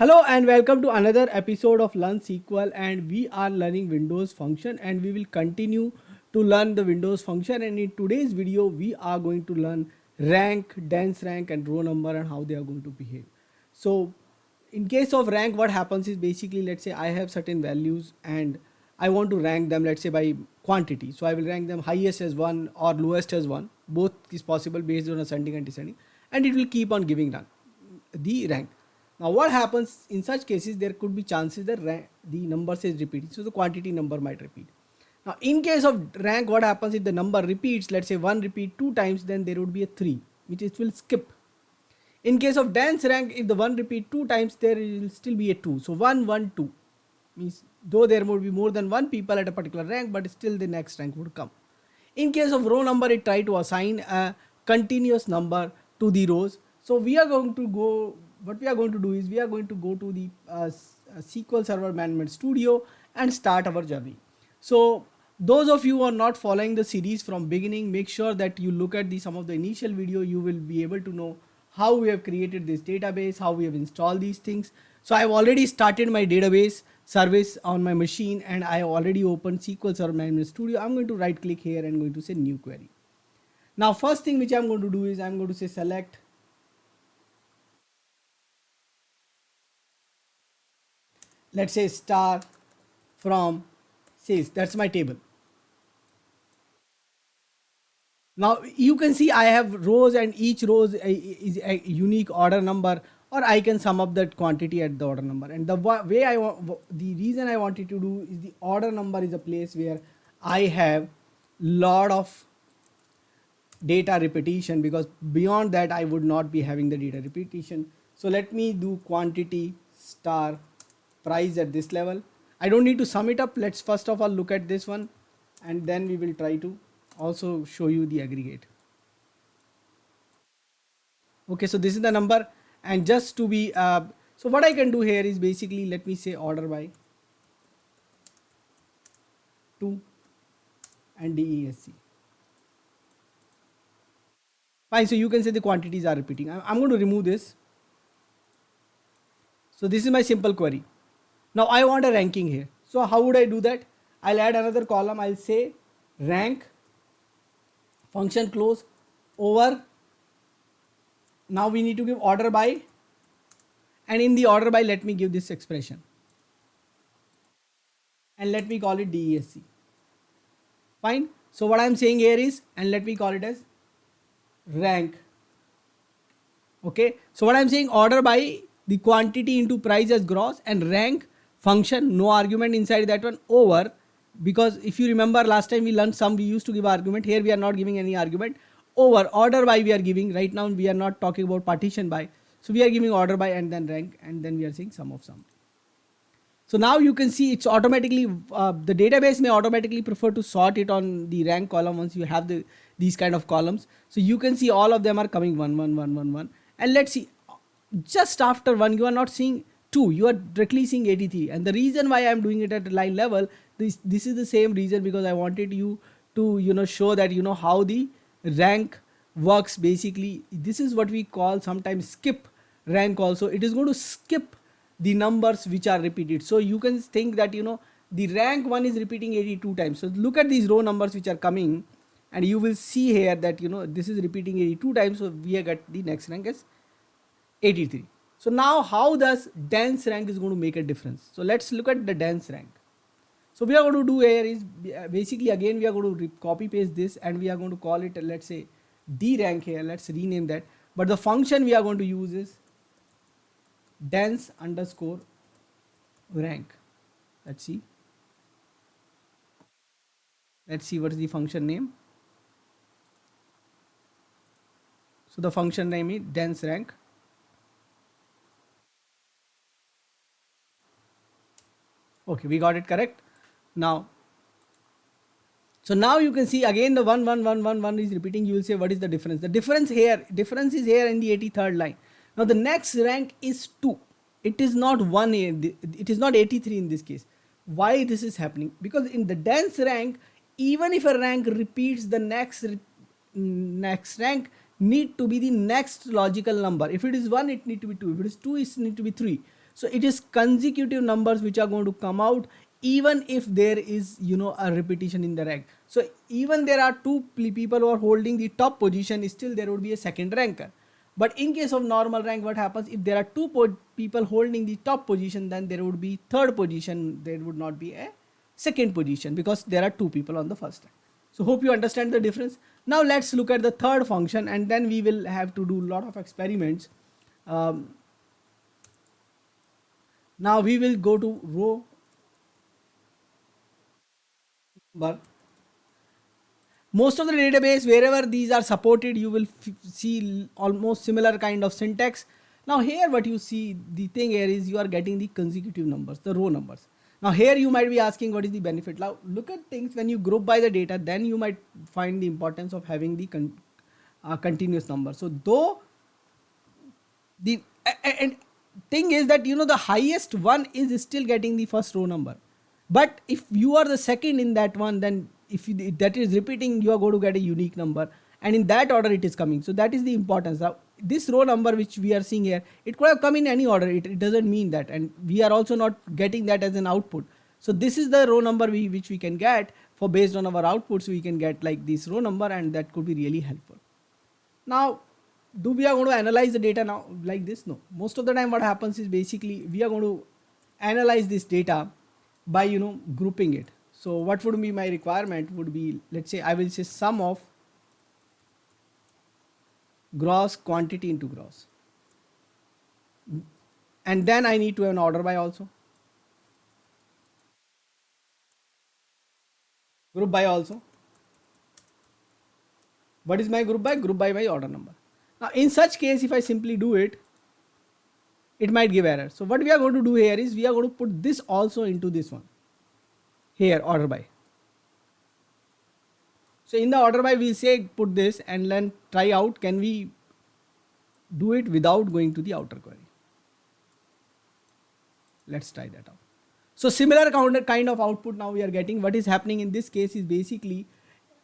Hello and welcome to another episode of Learn SQL, and we are learning Windows function and we will continue to learn the Windows function. And in today's video we are going to learn rank, dense rank and row number and how they are going to behave. So in case of rank, what happens is basically, let's say I have certain values and I want to rank them, let's say by quantity. So I will rank them highest as 1 or lowest as 1. Both is possible based on ascending and descending, and it will keep on giving the rank. Now what happens in such cases, there could be chances that the number is repeating, so the quantity number might repeat. Now in case of rank, what happens if the number repeats, let's say 1 repeat 2 times, then there would be a 3 which it will skip. In case of dense rank, if the 1 repeat 2 times, there will still be a 2. So 1 1 2 means though there would be more than one people at a particular rank, but still the next rank would come. In case of row number, it try to assign a continuous number to the rows. So we are going to go, what we are going to do is we are going to go to the SQL Server Management Studio and start our journey. So those of you who are not following the series from beginning, make sure that you look at some of the initial video. You will be able to know how we have created this database, how we have installed these things. So I've already started my database service on my machine and I have already opened SQL Server Management Studio. I'm going to right click here and going to say new query. Now first thing which I'm going to do is I'm going to say select, let's say star from sales. That's my table. Now you can see I have rows and each row is a unique order number, or I can sum up that quantity at the order number. And the way I want, the reason I wanted to do is the order number is a place where I have lot of data repetition, because beyond that I would not be having the data repetition. So let me do quantity star price at this level. I don't need to sum it up. Let's first of all look at this one and then we will try to also show you the aggregate. Okay, so this is the number, and just to be so what I can do here is basically, let me say order by 2 and DESC. Fine, so you can say the quantities are repeating. I'm going to remove this. So this is my simple query. Now I want a ranking here. So how would I do that? I'll add another column. I'll say rank function close over. Now we need to give order by, and in the order by let me give this expression and let me call it DESC. Fine. So what I'm saying here is, and let me call it as rank. Okay, so what I'm saying, order by the quantity into price as gross, and rank function, no argument inside that one, over, because if you remember last time we learned sum, we used to give argument. Here we are not giving any argument. Over order by we are giving. Right now we are not talking about partition by, so we are giving order by and then rank, and then we are saying sum of sum. So now you can see it's automatically the database may automatically prefer to sort it on the rank column once you have these kind of columns. So you can see all of them are coming 1 1 1 1 1, and let's see, just after 1 you are not seeing 2, you are directly seeing 83. And the reason why I'm doing it at line level, this is the same reason, because I wanted you to show that how the rank works. Basically this is what we call sometimes skip rank also. It is going to skip the numbers which are repeated. So you can think that the rank one is repeating 82 times. So look at these row numbers which are coming, and you will see here that this is repeating 82 times. So we have got the next rank as 83. So now how does dense rank is going to make a difference? So let's look at the dense rank. So we are going to do here is basically, again we are going to copy paste this and we are going to call it, let's say D rank here. Let's rename that. But the function we are going to use is dense underscore rank. Let's see what is the function name. So the function name is dense rank. Okay, we got it correct. Now so now you can see again the 1 1 1 1 1 is repeating. You will say what is the difference? The difference is here in the 83rd line. Now the next rank is 2. It is not 1, it is not 83 in this case. Why this is happening? Because in the dense rank, even if a rank repeats, the next rank need to be the next logical number. If it is 1, it need to be 2. If it is 2, it need to be 3. So it is consecutive numbers which are going to come out even if there is, a repetition in the rank. So even there are two people who are holding the top position, still there would be a second ranker. But in case of normal rank, what happens if there are two people holding the top position, then there would be third position, there would not be a second position because there are two people on the first rank. So hope you understand the difference. Now let's look at the third function, and then we will have to do a lot of experiments. um, Now we will go to row number. Most of the database, wherever these are supported, you will see almost similar kind of syntax. Now here what you see, the thing here is you are getting the consecutive numbers, the row numbers. Now here you might be asking what is the benefit. Now look at things when you group by the data, then you might find the importance of having the continuous number. So though the and thing is that the highest one is still getting the first row number, but if you are the second in that one, then if that is repeating, you are going to get a unique number, and in that order it is coming. So that is the importance. Now this row number which we are seeing here, it could have come in any order, it doesn't mean that, and we are also not getting that as an output. So this is the row number which we can get for, based on our outputs we can get like this row number, and that could be really helpful. Now do we are going to analyze the data now like this? No, most of the time what happens is basically we are going to analyze this data by grouping it. So what would be my requirement would be, let's say I will say sum of gross quantity into gross, and then I need to have an order by also, group by also. What is my group by? Group by my order number. Now in such case, if I simply do it, it might give error. So what we are going to do here is we are going to put this also into this one here, order by. So in the order by, we'll say put this and then try out, can we do it without going to the outer query? Let's try that out. So similar kind of output now we are getting. What is happening in this case is basically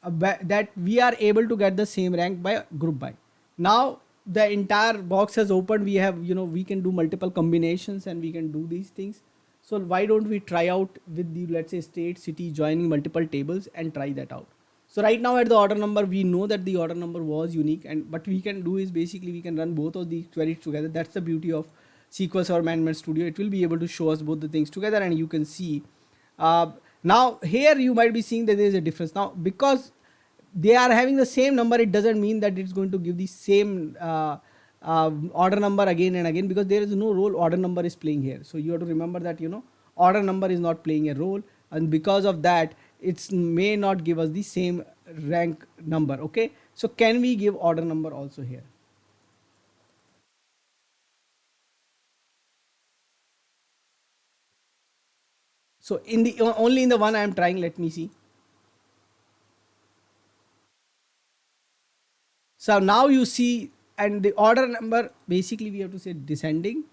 that we are able to get the same rank by group by. Now the entire box has opened. We have, we can do multiple combinations and we can do these things. So why don't we try out with the, let's say, state, city, joining multiple tables and try that out. So right now at the order number, we know that the order number was unique, and what we can do is basically we can run both of these queries together. That's the beauty of SQL Server Management Studio. It will be able to show us both the things together, and you can see. Now here you might be seeing that there is a difference. Now because they are having the same number, it doesn't mean that it's going to give the same order number again and again, because there is no role order number is playing here. So you have to remember that order number is not playing a role, and because of that it may not give us the same rank number. Okay, so can we give order number also here? So in the only in the one I am trying, let me see. So now you see, and the order number, basically we have to say descending,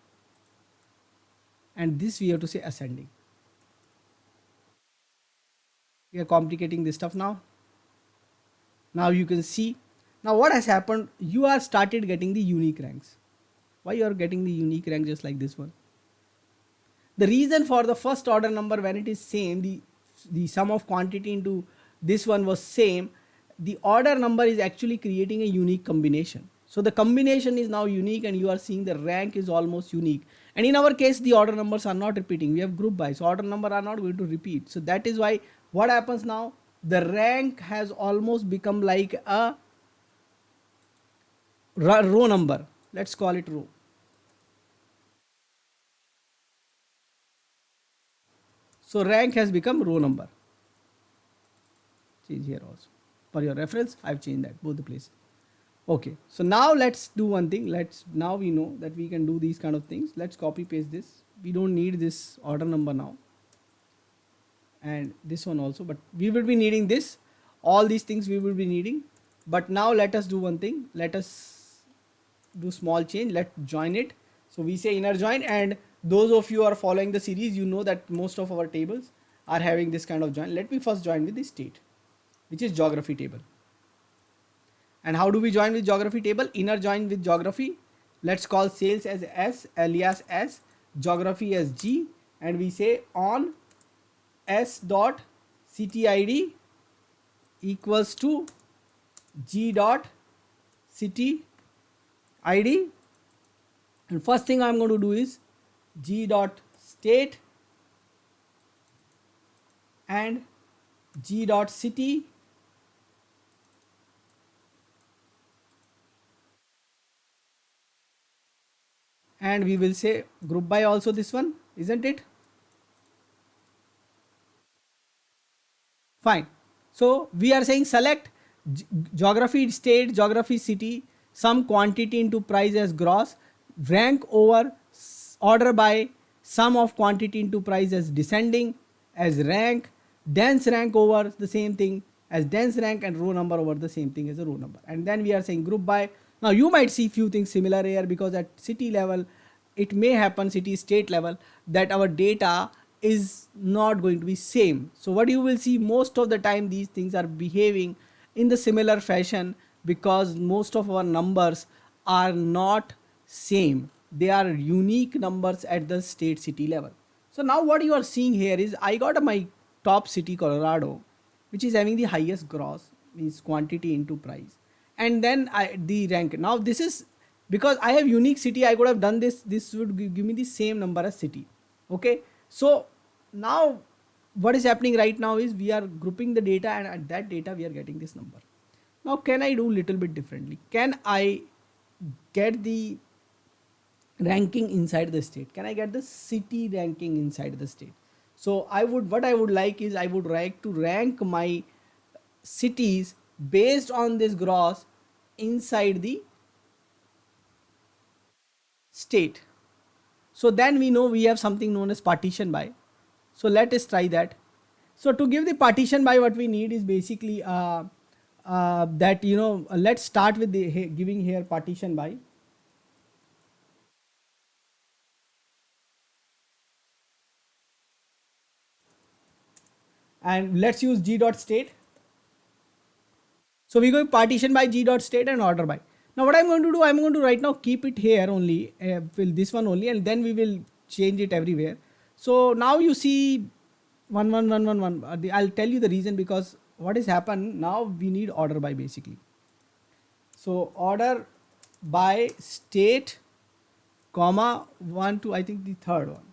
and this we have to say ascending. We are complicating this stuff now. Now you can see, now what has happened, you are started getting the unique ranks. Why you are getting the unique rank just like this one? The reason for the first order number, when it is same, the sum of quantity into this one was same, the order number is actually creating a unique combination. So the combination is now unique, and you are seeing the rank is almost unique. And in our case, the order numbers are not repeating. We have group by, so order number are not going to repeat. So that is why what happens now, the rank has almost become like a row number. Let's call it row. So rank has become row number. Change here also. For your reference, I've changed that both the places. Okay, so now let's do one thing. Now we know that we can do these kind of things. Let's copy paste this. We don't need this order number now, and this one also, but we will be needing this. All these things we will be needing. But now let us do one thing. Let us do small change. Let's join it. So we say inner join, and those of you who are following the series, you know that most of our tables are having this kind of join. Let me first join with the state, which is geography table. And how do we join with geography table? Inner join with geography. Let's call sales as S, alias S. geography as G, and we say on S dot city ID equals to G dot city ID. And first thing I'm going to do is G dot state and G dot city, and we will say group by also this one, isn't it? Fine. So we are saying select geography state, geography city, some quantity into price as gross, rank over order by sum of quantity into price as descending, as rank, dense rank over the same thing as dense rank, and row number over the same thing as a row number. And then we are saying group by. Now you might see few things similar here, because at city level it may happen, city state level, that our data is not going to be same. So what you will see, most of the time these things are behaving in the similar fashion, because most of our numbers are not same, they are unique numbers at the state city level. So now what you are seeing here is I got my top city Colorado, which is having the highest gross, means quantity into price, and then the rank. Now this is because I have unique city, I could have done this, this would give me the same number as city. Okay, so now what is happening right now is we are grouping the data, and at that data we are getting this number. Now can I do little bit differently? Can I get the ranking inside the state? Can I get the city ranking inside the state? So I would, what I would like is I would like to rank my cities based on this gross inside the state. So then we know we have something known as partition by. So let us try that. So to give the partition by, what we need is basically that, you know, let's start with the giving here partition by. And let's use G dot state. So we go partition by G dot state and order by. Now what I'm going to do, I'm going to right now keep it here only, fill this one only, and then we will change it everywhere. So now you see 11111. I'll tell you the reason, because what has happened now, we need order by basically. So order by state, comma 1 to I think the third one,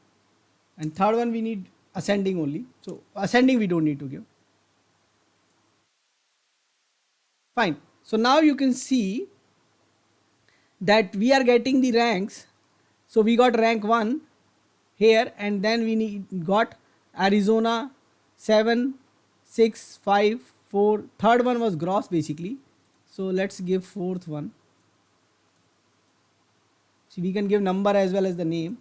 and third one we need ascending only. So ascending we don't need to give. Fine. So now you can see that we are getting the ranks. So we got rank 1 here, and then we got Arizona 7, 6, 5, 4. Third one was gross basically. So let's give fourth one. So we can give number as well as the name.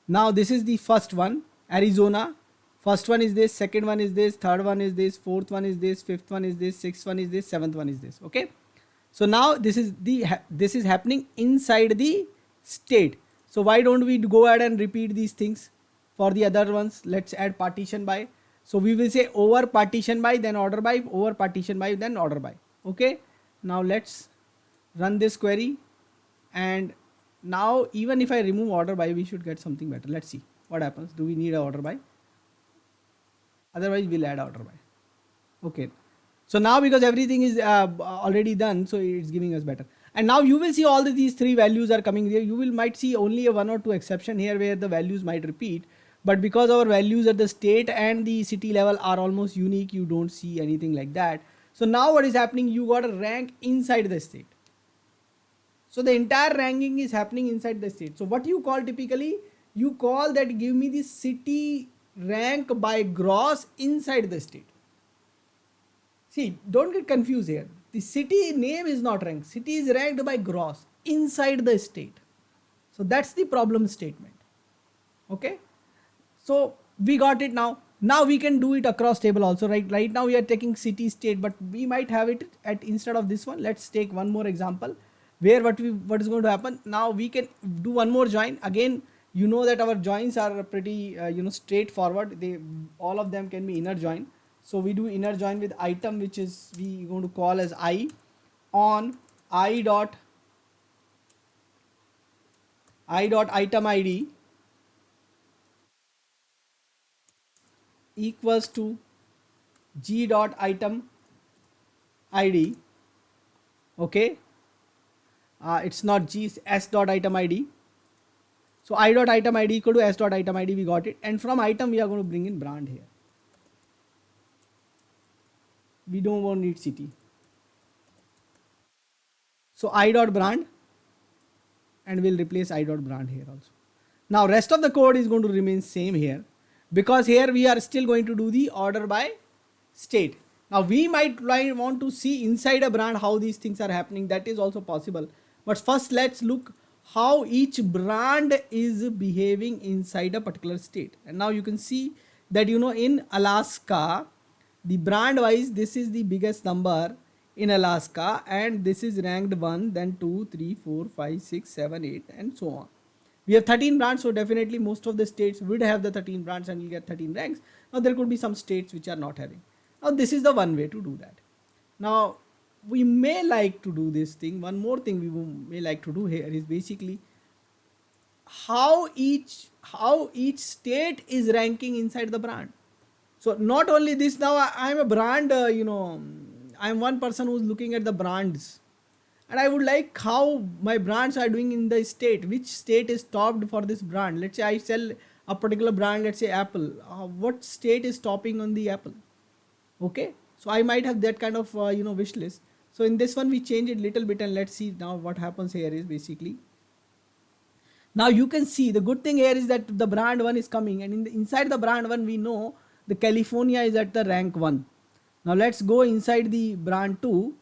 Now this is the first one, Arizona. First one is this, second one is this, third one is this, fourth one is this, fifth one is this, sixth one is this, seventh one is this. Okay. So now this is happening inside the state. So why don't we go ahead and repeat these things for the other ones? Let's add partition by. So we will say over partition by, then order by, over partition by, then order by. Okay. Now let's run this query, and now even if I remove order by, we should get something better. Let's see what happens. Do we need a order by? Otherwise we'll add order by. Okay. So now because everything is already done, so it's giving us better. And now you will see all these three values are coming here. You will might see only a 1 or 2 exception here where the values might repeat. But because our values at the state and the city level are almost unique, you don't see anything like that. So now what is happening? You got a rank inside the state. So the entire ranking is happening inside the state. So what you call typically, you call that give me the city rank by gross inside the state. See, don't get confused here. The city name is not ranked. City is ranked by gross inside the state. So that's the problem statement. Okay. So we got it now. Now we can do it across table also, right? Right now we are taking city state, but we might have it at instead of this one. Let's take one more example where what is going to happen. Now we can do one more join. Again, you know that our joins are pretty straightforward. They all of them can be inner join. So we do inner join with item, which is we going to call as I on I dot I dot item ID equals to G dot item ID. Okay, it's not G, it's S dot item ID. So I dot item ID equal to S dot item ID, we got it. And from item we are going to bring in brand here. We don't want need city. So I dot brand, and we'll replace I dot brand here also. Now rest of the code is going to remain same here, because here we are still going to do the order by state. Now we might want to see inside a brand how these things are happening. That is also possible. But first let's look how each brand is behaving inside a particular state. And now you can see that, you know, in Alaska, the brand wise, this is the biggest number in Alaska, and this is ranked 1, then 2, 3, 4, 5, 6, 7, 8, and so on. We have 13 brands, so definitely most of the states would have the 13 brands and will get 13 ranks. Now there could be some states which are not having. Now this is the one way to do that. Now we may like to do this thing. One more thing we may like to do here is basically how each state is ranking inside the brand. So not only this, now I am a brand, I am one person who's looking at the brands, and I would like how my brands are doing in the state, which state is topped for this brand. Let's say I sell a particular brand, let's say Apple. What state is topping on the Apple? Okay, so I might have that kind of wish list. So in this one we change it little bit, and let's see now what happens here is basically, now you can see the good thing here is that the brand 1 is coming, and inside the brand 1 we know the California is at the rank 1. Now let's go inside the brand 2.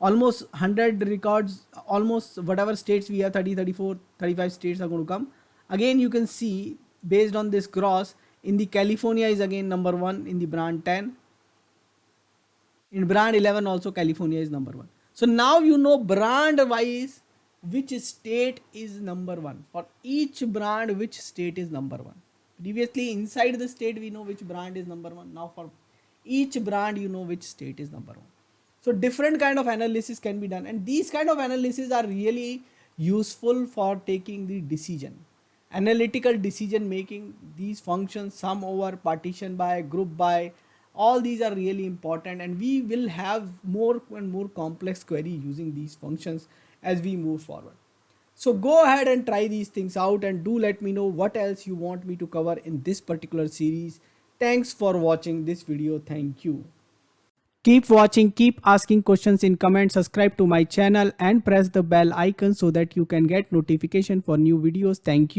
Almost 100 records, almost whatever states we have, 30, 34, 35 states are going to come. Again you can see based on this cross, in the California is again number 1 in the brand 10. In brand 11 also California is number 1. So now you know brand wise which state is number 1. For each brand, which state is number 1. Previously inside the state we know which brand is number 1. Now for each brand you know which state is number 1. So different kind of analysis can be done, and these kind of analysis are really useful for taking the decision. Analytical decision making, these functions, sum over, partition by, group by, all these are really important, and we will have more and more complex query using these functions as we move forward. So go ahead and try these things out, and do let me know what else you want me to cover in this particular series. Thanks for watching this video. Thank you. Keep watching, keep asking questions in comments, subscribe to my channel and press the bell icon so that you can get notification for new videos. Thank you.